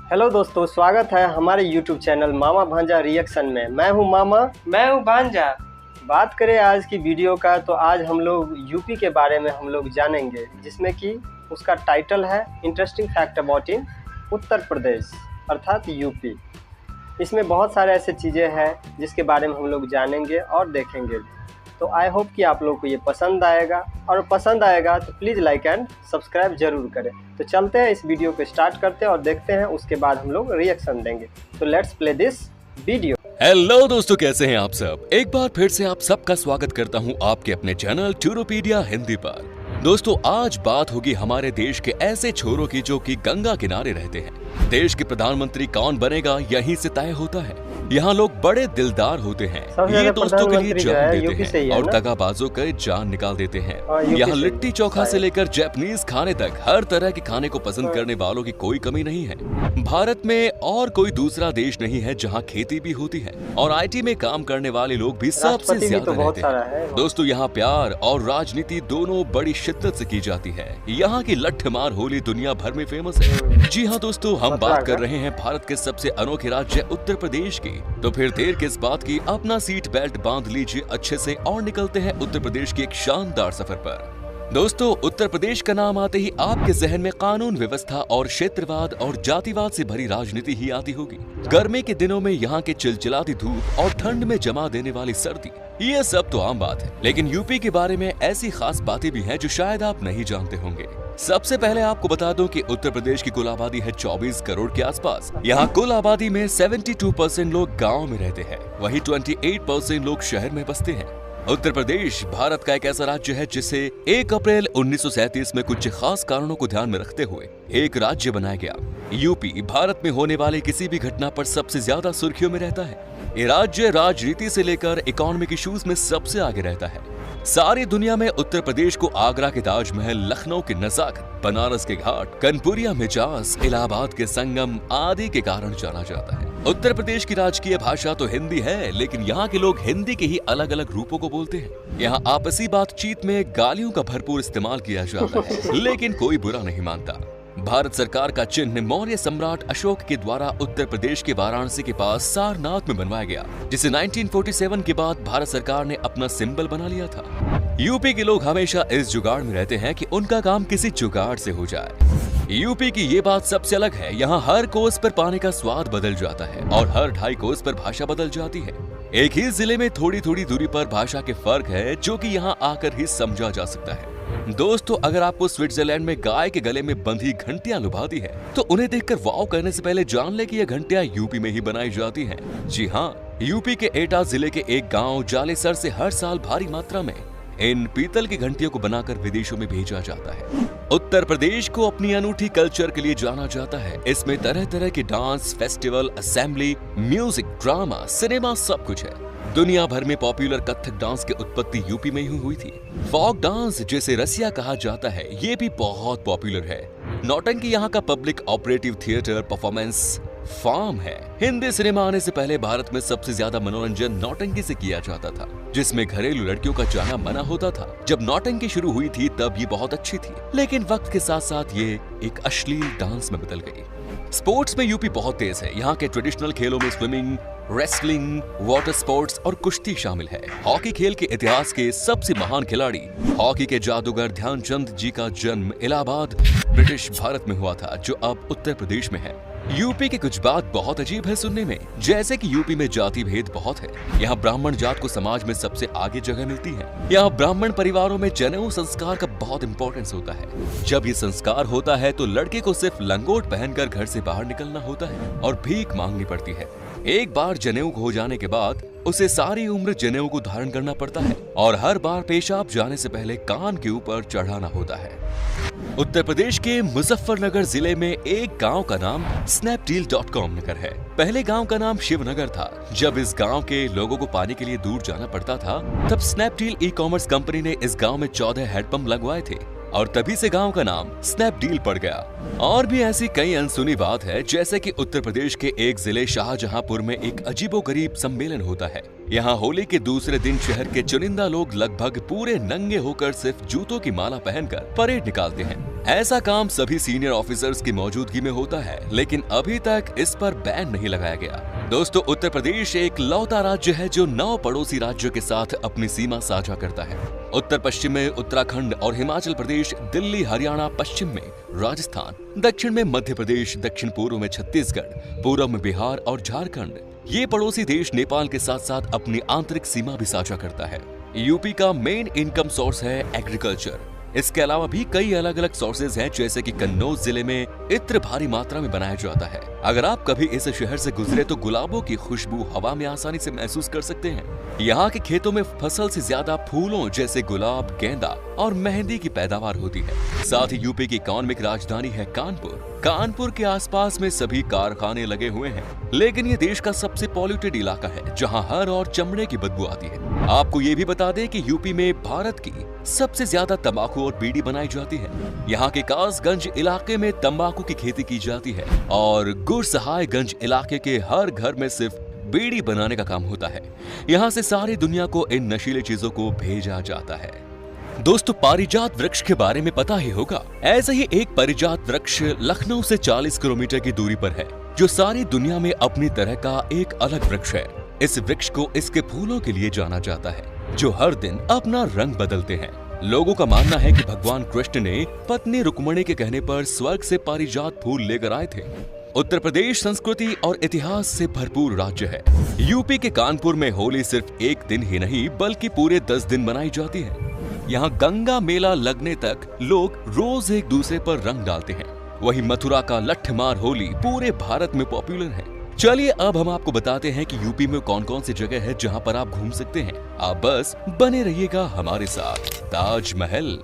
Hello दोस्तों, स्वागत है हमारे YouTube चैनल मामा भांजा रिएक्शन में। मैं हूं मामा। मैं हूं भांजा। बात करें आज की वीडियो का तो आज हम लोग यूपी के बारे में हम लोग जानेंगे, जिसमें कि उसका टाइटल है interesting fact about in Uttar Pradesh अर्थात यूपी। इसमें बहुत सारे ऐसे चीज़ें हैं जिसके बारे में हम लोग जानेंगे और देखेंगे। तो आई होप कि आप लोग को ये पसंद आएगा, और पसंद आएगा तो प्लीज़ लाइक एंड सब्सक्राइब जरूर करें। तो चलते हैं, इस वीडियो को स्टार्ट करते हैं और देखते हैं, उसके बाद हम लोग रिएक्शन देंगे। तो let's play this video. Hello दोस्तों, कैसे हैं आप सब। एक बार फिर से आप सबका स्वागत करता हूं आपके अपने चैनल टूरोपीडिया हिंदी पर। दोस्तों, आज बात होगी हमारे देश के ऐसे छोरों की जो कि गंगा किनारे रहते हैं। देश के प्रधानमंत्री कौन बनेगा यहीं से तय होता है। यहाँ लोग बड़े दिलदार होते हैं, ये दोस्तों के लिए जान देते हैं और दगाबाजों के जान निकाल देते हैं। यहाँ लिट्टी चोखा से लेकर जापानीज खाने तक हर तरह के खाने को पसंद करने वालों की कोई कमी नहीं है। भारत में और कोई दूसरा देश नहीं है जहाँ खेती भी होती है और IT में काम करने वाले लोग भी सबसे ज्यादा रहते हैं। दोस्तों, यहाँ प्यार और राजनीति दोनों बड़ी शिद्दत से की जाती है। यहाँ की लट्ठमार होली दुनिया भर में फेमस है। जी हाँ दोस्तों, हम बात कर रहे हैं भारत के सबसे अनोखे राज्य उत्तर प्रदेश की। तो फिर देर किस बात की, अपना सीट बेल्ट बांध लीजिए अच्छे से और निकलते हैं उत्तर प्रदेश के एक शानदार सफर पर। दोस्तों, उत्तर प्रदेश का नाम आते ही आपके जहन में कानून व्यवस्था और क्षेत्रवाद और जातिवाद से भरी राजनीति ही आती होगी। गर्मी के दिनों में यहाँ के चिलचिलाती धूप और ठंड में जमा देने वाली सर्दी, ये सब तो आम बात है। लेकिन यूपी के बारे में ऐसी खास बातें भी हैं जो शायद आप नहीं जानते होंगे। सबसे पहले आपको बता दूं कि उत्तर प्रदेश की कुल आबादी है 24 करोड़ के आसपास। यहाँ कुल आबादी में 72% लोग गाँव में रहते हैं, वहीं 28% लोग शहर में बसते हैं। उत्तर प्रदेश भारत का एक ऐसा राज्य है जिसे 1 अप्रैल 1937 में कुछ खास कारणों को ध्यान में रखते हुए एक राज्य बनाया गया। यूपी भारत में होने वाली किसी भी घटना पर सबसे ज्यादा सुर्खियों में रहता है। ये राज्य राजनीति से लेकर इकोनॉमिक इश्यूज में सबसे आगे रहता है। सारी दुनिया में उत्तर प्रदेश को आगरा के ताजमहल, लखनऊ के नजाकत, बनारस के घाट, कानपुरिया मिजाज, इलाहाबाद के संगम आदि के कारण जाना जाता है। उत्तर प्रदेश की राजकीय भाषा तो हिंदी है, लेकिन यहाँ के लोग हिंदी के ही अलग अलग रूपों को बोलते हैं। यहाँ आपसी बातचीत में गालियों का भरपूर इस्तेमाल किया जाता है, लेकिन कोई बुरा नहीं मानता। भारत सरकार का चिन्ह मौर्य सम्राट अशोक के द्वारा उत्तर प्रदेश के वाराणसी के पास सारनाथ में बनवाया गया, जिसे 1947 के बाद भारत सरकार ने अपना सिंबल बना लिया था। यूपी के लोग हमेशा इस जुगाड़ में रहते हैं कि उनका काम किसी जुगाड़ से हो जाए। यूपी की ये बात सबसे अलग है। यहाँ हर कोस पर पानी का स्वाद बदल जाता है और हर 2.5 कोस पर भाषा बदल जाती है। एक ही जिले में थोड़ी थोड़ी दूरी पर भाषा के फर्क है, जो कि यहाँ आकर ही समझा जा सकता है। दोस्तों, अगर आपको स्विट्जरलैंड में गाय के गले में बंधी घंटियां लुभाती है तो उन्हें देखकर वाव करने से पहले जान ले कि ये घंटियां यूपी में ही बनाई जाती हैं। जी हाँ, यूपी के एटा जिले के एक गांव जालेसर से हर साल भारी मात्रा में इन पीतल की घंटियों को बनाकर विदेशों में भेजा जाता है। उत्तर प्रदेश को अपनी अनूठी कल्चर के लिए जाना जाता है। इसमें तरह तरह के dance, festival, assembly, music, drama, cinema सब कुछ है। दुनिया भर में पॉपुलर कथक डांस की उत्पत्ति यूपी में ही हुई थी। फोक डांस, जिसे रसिया कहा जाता है, ये भी बहुत पॉपुलर है। नौटंकी यहाँ का public operative theatre performance form है। हिंदी सिनेमा आने से पहले भारत में सबसे ज्यादा मनोरंजन नौटंकी से किया जाता था, जिसमें घरेलू लड़कियों का जाना मना होता था। जब नौटंकी शुरू हुई थी तब ये बहुत अच्छी थी, लेकिन वक्त के साथ साथ ये एक अश्लील डांस में बदल गई। स्पोर्ट्स में यूपी बहुत तेज है। यहाँ के ट्रेडिशनल खेलों में स्विमिंग, रेसलिंग, वाटर स्पोर्ट्स और कुश्ती शामिल है। हॉकी खेल के इतिहास के सबसे महान खिलाड़ी, हॉकी के जादूगर ध्यानचंद जी का जन्म इलाहाबाद, ब्रिटिश भारत में हुआ था, जो अब उत्तर प्रदेश में है। यूपी की कुछ बात बहुत अजीब है सुनने में, जैसे कि यूपी में जाति भेद बहुत है। यहाँ ब्राह्मण जात को समाज में सबसे आगे जगह मिलती है। यहाँ ब्राह्मण परिवारों में जनेऊ संस्कार का बहुत इंपॉर्टेंस होता है। जब ये संस्कार होता है तो लड़के को सिर्फ लंगोट पहनकर घर से बाहर निकलना होता है और भीख मांगनी पड़ती है। एक बार जनेऊ हो जाने के बाद उसे सारी उम्र जनेऊ को धारण करना पड़ता है और हर बार पेशाब जाने से पहले कान के ऊपर चढ़ाना होता है। उत्तर प्रदेश के मुजफ्फरनगर जिले में एक गांव का नाम snapdeal.com नगर है। पहले गांव का नाम शिवनगर था। जब इस गांव के लोगों को पानी के लिए दूर जाना पड़ता था, तब स्नैपडील ई-कॉमर्स कंपनी ने इस गांव में 14 हैंडपंप लगवाए थे। और तभी से गांव का नाम स्नैपडील पड़ गया। और भी ऐसी कई अनसुनी बात है, जैसे कि उत्तर प्रदेश के एक जिले शाहजहांपुर में एक अजीबोगरीब सम्मेलन होता है। यहाँ होली के दूसरे दिन शहर के चुनिंदा लोग लगभग पूरे नंगे होकर सिर्फ जूतों की माला पहनकर परेड निकालते हैं। ऐसा काम सभी सीनियर ऑफिसर्स की मौजूदगी में होता है, लेकिन अभी तक इस पर बैन नहीं लगाया गया। दोस्तों, उत्तर प्रदेश एक लौता राज्य है जो 9 पड़ोसी राज्यों के साथ अपनी सीमा साझा करता है। उत्तर पश्चिम में उत्तराखंड और हिमाचल प्रदेश, दिल्ली हरियाणा, पश्चिम में राजस्थान, दक्षिण में मध्य प्रदेश, दक्षिण पूर्व में छत्तीसगढ़, पूर्व में बिहार और झारखंड। ये पड़ोसी देश नेपाल के साथ साथ अपनी आंतरिक सीमा भी साझा करता है। यूपी का मेन इनकम सोर्स है एग्रीकल्चर। इसके अलावा भी कई अलग अलग सोर्सेज हैं, जैसे कि कन्नौज जिले में इत्र भारी मात्रा में बनाया जाता है। अगर आप कभी इस शहर से गुजरे तो गुलाबों की खुशबू हवा में आसानी से महसूस कर सकते हैं। यहाँ के खेतों में फसल से ज्यादा फूलों जैसे गुलाब, गेंदा और मेहंदी की पैदावार होती है। साथ ही यूपी की इकोनॉमिक राजधानी है कानपुर। कानपुर के आसपास में सभी कारखाने लगे हुए हैं, लेकिन ये देश का सबसे पॉल्यूटेड इलाका है, जहाँ हर और चमड़े की बदबू आती है। आपको ये भी बता दें कि यूपी में भारत की सबसे ज्यादा तंबाकू और बीड़ी बनाई जाती है। यहाँ के कासगंज इलाके में तंबाकू की खेती की जाती है और गुरसहायगंज इलाके के हर घर में सिर्फ बीड़ी बनाने का काम होता है। यहाँ से सारी दुनिया को इन नशीली चीजों को भेजा जाता है। दोस्तों, पारिजात वृक्ष के बारे में पता ही होगा। ऐसे ही एक पारिजात वृक्ष लखनऊ से 40 किलोमीटर की दूरी पर है, जो सारी दुनिया में अपनी तरह का एक अलग वृक्ष है। इस वृक्ष को इसके फूलों के लिए जाना जाता है, जो हर दिन अपना रंग बदलते हैं। लोगों का मानना है कि भगवान कृष्ण ने पत्नी रुक्मिणी के कहने पर स्वर्ग से पारिजात फूल लेकर आए थे। उत्तर प्रदेश संस्कृति और इतिहास से भरपूर राज्य है। यूपी के कानपुर में होली सिर्फ एक दिन ही नहीं बल्कि पूरे 10 दिन मनाई जाती है। यहाँ गंगा मेला लगने तक लोग रोज एक दूसरे पर रंग डालते हैं। वही मथुरा का लठमार होली पूरे भारत में पॉपुलर है। चलिए अब हम आपको बताते हैं कि यूपी में कौन कौन सी जगह है जहाँ पर आप घूम सकते हैं। आप बस बने रहिएगा हमारे साथ। ताजमहल।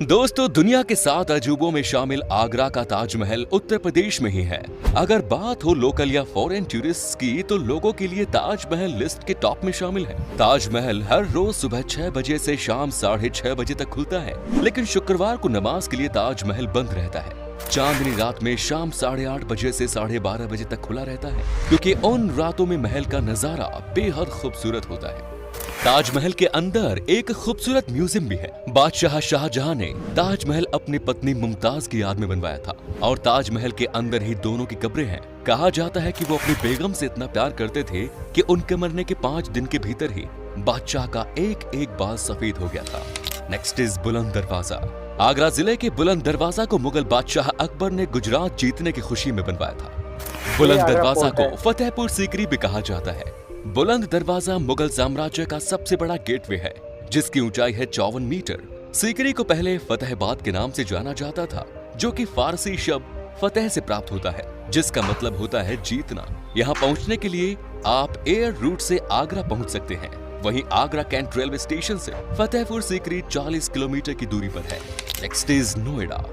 दोस्तों, दुनिया के 7 अजूबों में शामिल आगरा का ताजमहल उत्तर प्रदेश में ही है। अगर बात हो लोकल या फॉरेन टूरिस्ट की, तो लोगों के लिए ताजमहल लिस्ट के टॉप में शामिल है। ताजमहल हर रोज सुबह 6 बजे से शाम 6:30 बजे तक खुलता है, लेकिन शुक्रवार को नमाज के लिए ताजमहल बंद रहता है। चांदनी रात में शाम 8:30 बजे से 12:30 बजे तक खुला रहता है, क्योंकि उन रातों में महल का नजारा बेहद खूबसूरत होता है। ताजमहल के अंदर एक खूबसूरत म्यूजियम भी है। बादशाह शाहजहां ने ताजमहल अपनी पत्नी मुमताज की याद में बनवाया था और ताजमहल के अंदर ही दोनों की कब्रें हैं। कहा जाता है कि वो अपनी बेगम से इतना प्यार करते थे कि उनके मरने के 5 दिन के भीतर ही बादशाह का एक एक बाल सफेद हो गया था। नेक्स्ट इज बुलंद दरवाजा। आगरा जिले के बुलंद दरवाजा को मुगल बादशाह अकबर ने गुजरात जीतने की खुशी में बनवाया था। बुलंद दरवाजा को फतेहपुर सीकरी भी कहा जाता है। बुलंद दरवाजा मुगल साम्राज्य का सबसे बड़ा गेटवे है, जिसकी ऊंचाई है 54 मीटर। सीकरी को पहले फतेहबाद के नाम से जाना जाता था, जो कि फारसी शब्द फतेह से प्राप्त होता है, जिसका मतलब होता है जीतना। यहाँ पहुँचने के लिए आप एयर रूट से आगरा पहुँच सकते हैं। वहीं आगरा कैंट रेलवे स्टेशन से फतेहपुर सीकरी 40 किलोमीटर की दूरी पर है। Next is Noida.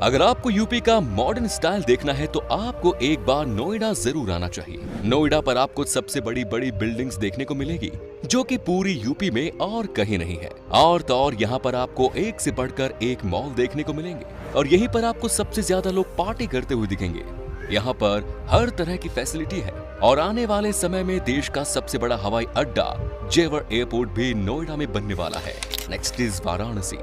अगर आपको यूपी का मॉडर्न स्टाइल देखना है तो आपको एक बार नोएडा जरूर आना चाहिए। नोएडा पर आपको सबसे बड़ी बड़ी बिल्डिंग्स देखने को मिलेगी, जो कि पूरी यूपी में और कहीं नहीं है। और तो और यहाँ पर आपको एक से बढ़कर एक मॉल देखने को मिलेंगे और यहीं पर आपको सबसे ज्यादा लोग पार्टी करते हुए दिखेंगे। यहाँ पर हर तरह की फैसिलिटी है और आने वाले समय में देश का सबसे बड़ा हवाई अड्डा जेवर एयरपोर्ट भी नोएडा में बनने वाला है। Next is Varanasi.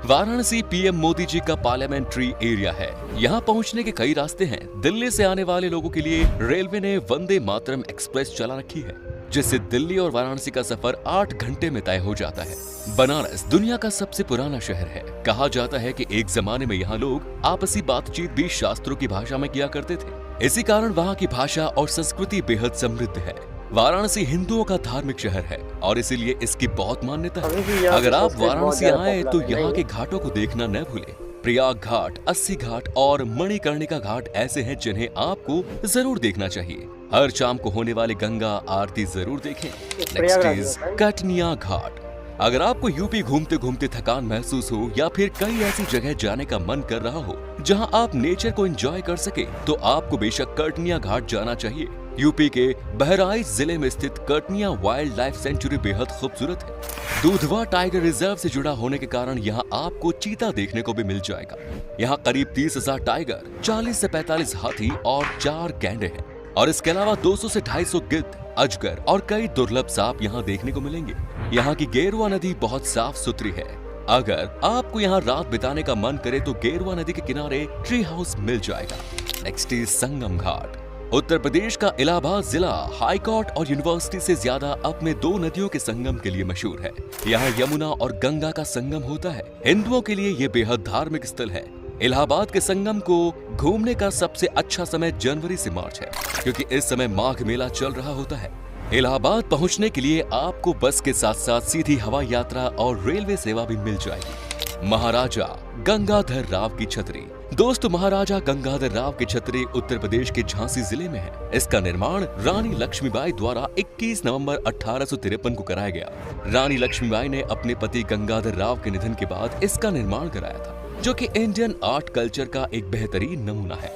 Varanasi PM Modi ji का पार्लियामेंट्री एरिया है। यहाँ पहुँचने के कई रास्ते हैं। दिल्ली से आने वाले लोगों के लिए रेलवे ने वंदे मातरम एक्सप्रेस चला रखी है, जिससे दिल्ली और वाराणसी का सफर 8 घंटे में तय हो जाता है। बनारस दुनिया का सबसे पुराना शहर है। कहा जाता है कि एक जमाने में यहाँ लोग आपसी बातचीत भी शास्त्रों की भाषा में किया करते थे। इसी कारण वहाँ की भाषा और संस्कृति बेहद समृद्ध है। वाराणसी हिंदुओं का धार्मिक शहर है और इसीलिए इसकी बहुत मान्यता है। अगर आप वाराणसी आए तो यहाँ के घाटों को देखना न भूलें। प्रयाग घाट, 80 घाट और मणिकर्णिका घाट ऐसे हैं जिन्हें आपको जरूर देखना चाहिए। हर शाम को होने वाली गंगा आरती जरूर देखें। नेक्स्ट इज कटनिया घाट। अगर आपको यूपी घूमते घूमते थकान महसूस हो या फिर कई ऐसी जगह जाने का मन कर रहा हो जहां आप नेचर को एंजॉय कर सके, तो आपको बेशक कटनिया घाट जाना चाहिए। यूपी के बहराइच जिले में स्थित कटनिया वाइल्ड लाइफ सेंचुरी बेहद खूबसूरत है। दूधवा टाइगर रिजर्व से जुड़ा होने के कारण यहाँ आपको चीता देखने को भी मिल जाएगा। यहाँ करीब 30,000 टाइगर, 40 से 45 हाथी और 4 गैंडे हैं और इसके अलावा 200 से 250 गिद्ध, अजगर और कई दुर्लभ सांप यहाँ देखने को मिलेंगे। यहाँ की गेरुआ नदी बहुत साफ सुथरी है। अगर आपको यहाँ रात बिताने का मन करे तो गेरुआ नदी के किनारे ट्री हाउस मिल जाएगा। Next is Sangam Ghat. उत्तर प्रदेश का इलाहाबाद जिला हाई कोर्ट और यूनिवर्सिटी से ज्यादा अपने 2 नदियों के संगम के लिए मशहूर है। यहाँ यमुना और गंगा का संगम होता है। हिंदुओं के लिए ये बेहद धार्मिक स्थल है। इलाहाबाद के संगम को घूमने का सबसे अच्छा समय जनवरी से मार्च है, क्योंकि इस समय माघ मेला चल रहा होता है। इलाहाबाद पहुंचने के लिए आपको बस के साथ साथ सीधी हवाई यात्रा और रेलवे सेवा भी मिल जाएगी। महाराजा गंगाधर राव की छतरी। दोस्तों, महाराजा गंगाधर राव की छतरी उत्तर प्रदेश के झांसी जिले में है। इसका निर्माण रानी लक्ष्मीबाई द्वारा 21 नवंबर 1853 को कराया गया। रानी लक्ष्मीबाई ने अपने पति गंगाधर राव के निधन के बाद इसका निर्माण कराया था, जो कि इंडियन आर्ट कल्चर का एक बेहतरीन नमूना है।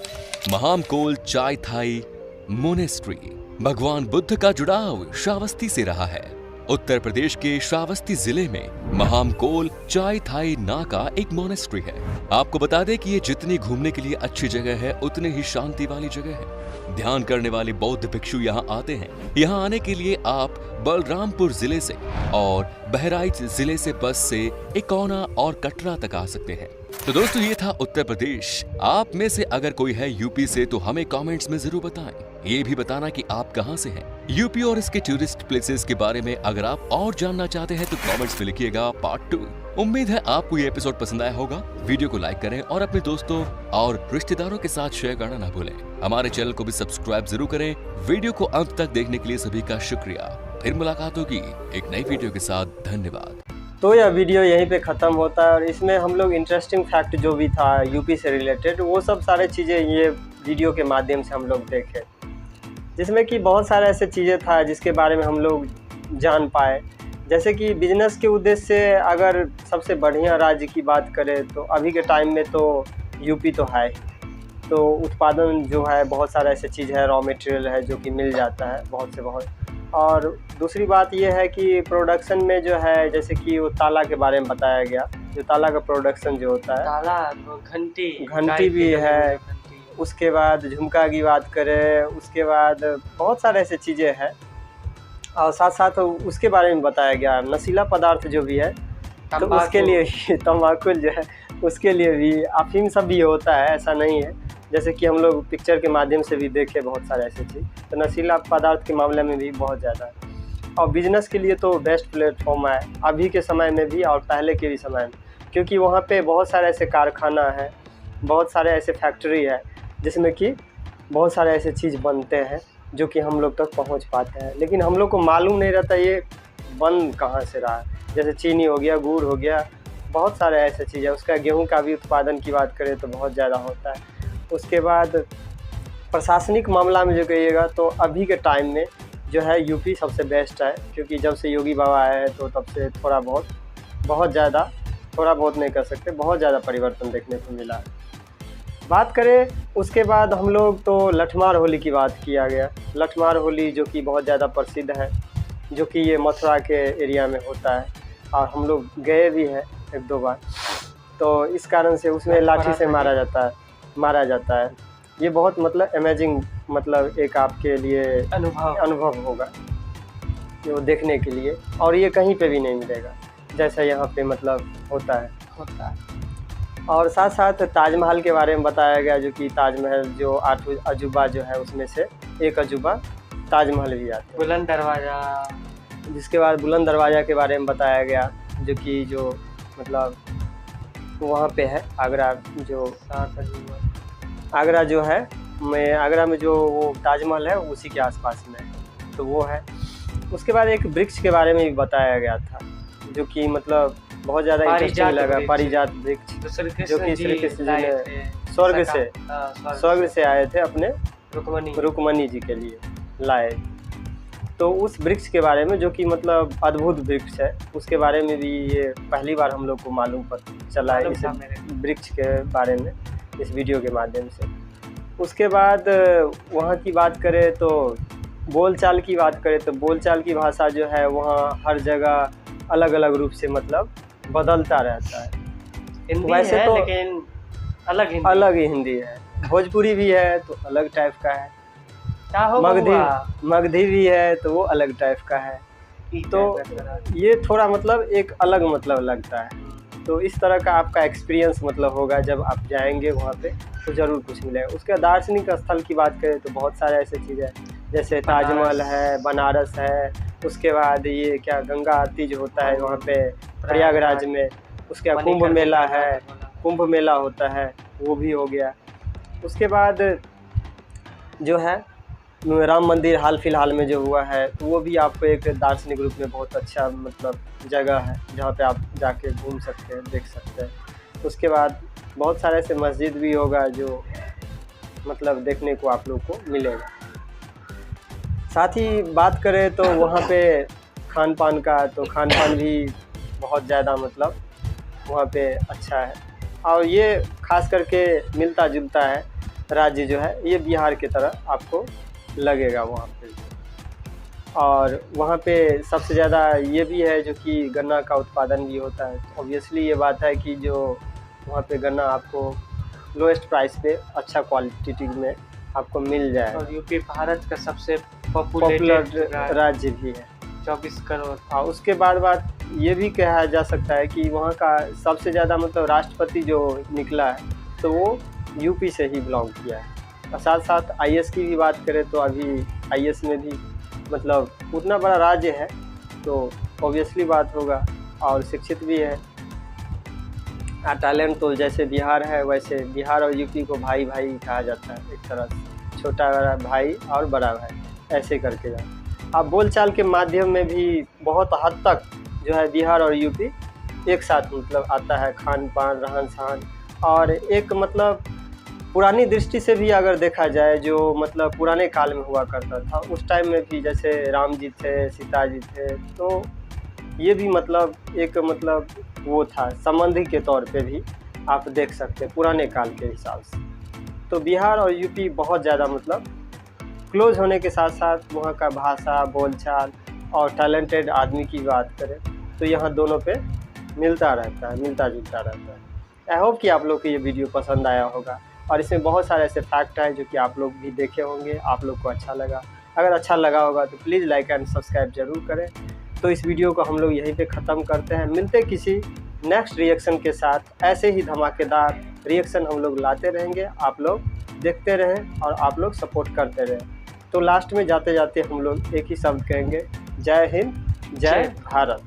महामकोल चायथाई मोनेस्ट्री। भगवान बुद्ध का जुड़ाव श्रावस्ती से रहा है। उत्तर प्रदेश के श्रावस्ती जिले में महामकोल चायथाई ना का एक मोनेस्ट्री है। आपको बता दें कि ये जितनी घूमने के लिए अच्छी जगह है, उतनी ही शांति वाली जगह है। ध्यान करने वाले बौद्ध भिक्षु यहाँ आते हैं। यहाँ आने के लिए आप बलरामपुर जिले से और बहराइच जिले से बस से इकौना और कटरा तक आ सकते हैं। तो दोस्तों, ये था उत्तर प्रदेश। आप में से अगर कोई है यूपी से तो हमें कमेंट्स में जरूर बताएं। ये भी बताना कि आप कहां से हैं। यूपी और इसके टूरिस्ट प्लेसेस के बारे में अगर आप और जानना चाहते हैं तो कमेंट्स में लिखिएगा पार्ट 2। उम्मीद है आपको ये एपिसोड पसंद आया होगा। वीडियो को लाइक करें और अपने दोस्तों और रिश्तेदारों के साथ शेयर करना ना भूलें। हमारे चैनल को भी सब्सक्राइब जरूर करें। वीडियो को अंत तक देखने के लिए सभी का शुक्रिया। फिर मुलाकात होगी एक नई वीडियो के साथ। धन्यवाद। तो यह वीडियो यहीं पे ख़त्म होता है और इसमें हम लोग इंटरेस्टिंग फैक्ट जो भी था यूपी से रिलेटेड, वो सब सारे चीज़ें ये वीडियो के माध्यम से हम लोग देखे, जिसमें कि बहुत सारे ऐसे चीज़ें था जिसके बारे में हम लोग जान पाए। जैसे कि बिजनेस के उद्देश्य से अगर सबसे बढ़िया राज्य की बात करें तो अभी के टाइम में तो यूपी तो है। तो उत्पादन जो है बहुत सारा ऐसे चीज़ है, रॉ मटेरियल है जो कि मिल जाता है बहुत से बहुत। और दूसरी बात यह है कि प्रोडक्शन में जो है, जैसे कि वो ताला के बारे में बताया गया, जो ताला का प्रोडक्शन जो होता है, ताला, घंटी भी है। उसके बाद झुमका की बात करें, उसके बाद बहुत सारे ऐसे चीज़ें हैं और साथ साथ उसके बारे में बताया गया नशीला पदार्थ जो भी है, तो उसके लिए भी तम्बाकू जो है उसके लिए भी अफीम सब भी होता है, ऐसा नहीं है। जैसे कि हम लोग पिक्चर के माध्यम से भी देखे बहुत सारे ऐसे चीज़, तो नशीला पदार्थ के मामले में भी बहुत ज़्यादा है। और बिजनेस के लिए तो बेस्ट प्लेटफॉर्म है अभी के समय में भी और पहले के भी समय में, क्योंकि वहाँ पे बहुत सारे ऐसे कारखाना है, बहुत सारे ऐसे फैक्ट्री है जिसमें कि बहुत सारे ऐसे चीज़ बनते हैं जो कि हम लोग तक पहुँच पाते हैं, लेकिन हम लोग को मालूम नहीं रहता ये बन कहाँ से रहा है। जैसे चीनी हो गया, गुड़ हो गया, बहुत सारे ऐसे चीज़ है। उसका गेहूँ का भी उत्पादन की बात करें तो बहुत ज़्यादा होता है। उसके बाद प्रशासनिक मामला में जो कहिएगा तो अभी के टाइम में जो है यूपी सबसे बेस्ट है, क्योंकि जब से योगी बाबा आए हैं तो तब से थोड़ा बहुत नहीं कर सकते, बहुत ज़्यादा परिवर्तन देखने को मिला है। बात करें उसके बाद हम लोग तो लठमार होली की बात किया गया। लठमार होली जो कि बहुत ज़्यादा प्रसिद्ध है, जो कि ये मथुरा के एरिया में होता है और हम लोग गए भी हैं 1-2 बार। तो इस कारण से उसमें लाठी से मारा जाता है। ये बहुत मतलब अमेजिंग, मतलब एक आपके लिए अनुभव होगा वो देखने के लिए, और ये कहीं पे भी नहीं मिलेगा जैसा यहाँ पे मतलब होता है। और साथ साथ ताजमहल के बारे में बताया गया, जो कि ताजमहल जो 8 अजूबा जो है उसमें से एक अजूबा ताजमहल भी आता है। बुलंद दरवाज़ा, जिसके बाद बुलंद दरवाज़ा के बारे में बताया गया, जो कि जो मतलब वहाँ पे है आगरा, जो आगरा जो है आगरा में जो वो ताजमहल है उसी के आसपास में है, तो वो है। उसके बाद एक वृक्ष के बारे में भी बताया गया था, जो कि मतलब बहुत ज़्यादा इंटरेस्टिंग लगा। पारिजात वृक्ष, जो कि श्री कृष्ण जी ने स्वर्ग से आए थे अपने रुक्मणी जी के लिए लाए। तो उस वृक्ष के बारे में, जो कि मतलब अद्भुत वृक्ष है, उसके बारे में भी ये पहली बार हम लोग को मालूम चला है इस वृक्ष के बारे में इस वीडियो के माध्यम से। उसके बाद वहाँ की बात करें तो बोलचाल की बात करें तो बोलचाल की भाषा जो है वहाँ हर जगह अलग अलग रूप से मतलब बदलता रहता है। हिंदी वैसे है तो लेकिन अलग ही हिंदी है। भोजपुरी भी है तो अलग टाइप का है। क्या होगा मगधी भी है तो वो अलग टाइप का है। तो ये थोड़ा मतलब एक अलग मतलब लगता है। तो इस तरह का आपका एक्सपीरियंस मतलब होगा जब आप जाएंगे वहाँ पे तो ज़रूर कुछ मिलेगा। उसके बाद दार्शनिक स्थल की बात करें तो बहुत सारे ऐसे चीज़ें हैं, जैसे ताजमहल है, बनारस है। उसके बाद ये क्या गंगा आरती जो होता है वहाँ पे प्रयागराज में। उसके बाद कुंभ मेला है, कुंभ मेला होता है, वो भी हो गया। उसके बाद जो है राम मंदिर हाल फिलहाल में जो हुआ है तो वो भी आपको एक दार्शनिक रूप में बहुत अच्छा मतलब जगह है जहाँ पे आप जाके घूम सकते हैं, देख सकते हैं। उसके बाद बहुत सारे ऐसे मस्जिद भी होगा जो मतलब देखने को आप लोग को मिलेगा। साथ ही बात करें तो वहाँ पे खान पान का, तो खान पान भी बहुत ज़्यादा मतलब वहाँ पे अच्छा है। और ये खास करके मिलता जुलता है राज्य जो है, ये बिहार की तरह आपको लगेगा वहाँ पे। और वहाँ पे सबसे ज़्यादा ये भी है जो कि गन्ना का उत्पादन भी होता है। तो ऑब्वियसली ये बात है कि जो वहाँ पे गन्ना आपको लोएस्ट प्राइस पे अच्छा क्वालिटी में आपको मिल जाए। और यूपी भारत का सबसे पॉपुलर राज्य भी है, 24 करोड़। और उसके बाद बात ये भी कहा जा सकता है कि वहाँ का सबसे ज़्यादा मतलब राष्ट्रपति जो निकला है तो वो यूपी से ही बिलोंग किया है। और साथ साथ आईएएस की भी बात करें तो अभी आईएएस में भी मतलब उतना बड़ा राज्य है तो ऑब्वियसली बात होगा, और शिक्षित भी है। टैलेंट तो जैसे बिहार है वैसे बिहार और यूपी को भाई भाई कहा जाता है एक तरह से, छोटा भाई और बड़ा भाई ऐसे करके जाता। अब बोलचाल के माध्यम में भी बहुत हद तक जो है बिहार और यूपी एक साथ मतलब आता है, खान पान रहन सहन। और एक मतलब पुरानी दृष्टि से भी अगर देखा जाए जो मतलब पुराने काल में हुआ करता था उस टाइम में भी, जैसे राम जी थे, सीता जी थे, तो ये भी मतलब एक मतलब वो था संबंधी के तौर पे भी आप देख सकते हैं पुराने काल के हिसाब से। तो बिहार और यूपी बहुत ज़्यादा मतलब क्लोज होने के साथ साथ वहाँ का भाषा, बोलचाल और टैलेंटेड आदमी की बात करें तो यहाँ दोनों पे मिलता रहता है, मिलता जुलता रहता है। आई होप कि आप लोग को ये वीडियो पसंद आया होगा, और इसमें बहुत सारे ऐसे फैक्ट हैं जो कि आप लोग भी देखे होंगे, आप लोग को अच्छा लगा। अगर अच्छा लगा होगा तो प्लीज़ लाइक एंड सब्सक्राइब ज़रूर करें। तो इस वीडियो को हम लोग यहीं पे ख़त्म करते हैं। मिलते किसी नेक्स्ट रिएक्शन के साथ। ऐसे ही धमाकेदार रिएक्शन हम लोग लाते रहेंगे, आप लोग देखते रहें और आप लोग सपोर्ट करते रहें। तो लास्ट में जाते जाते हम लोग एक ही शब्द कहेंगे, जय हिंद, जय भारत।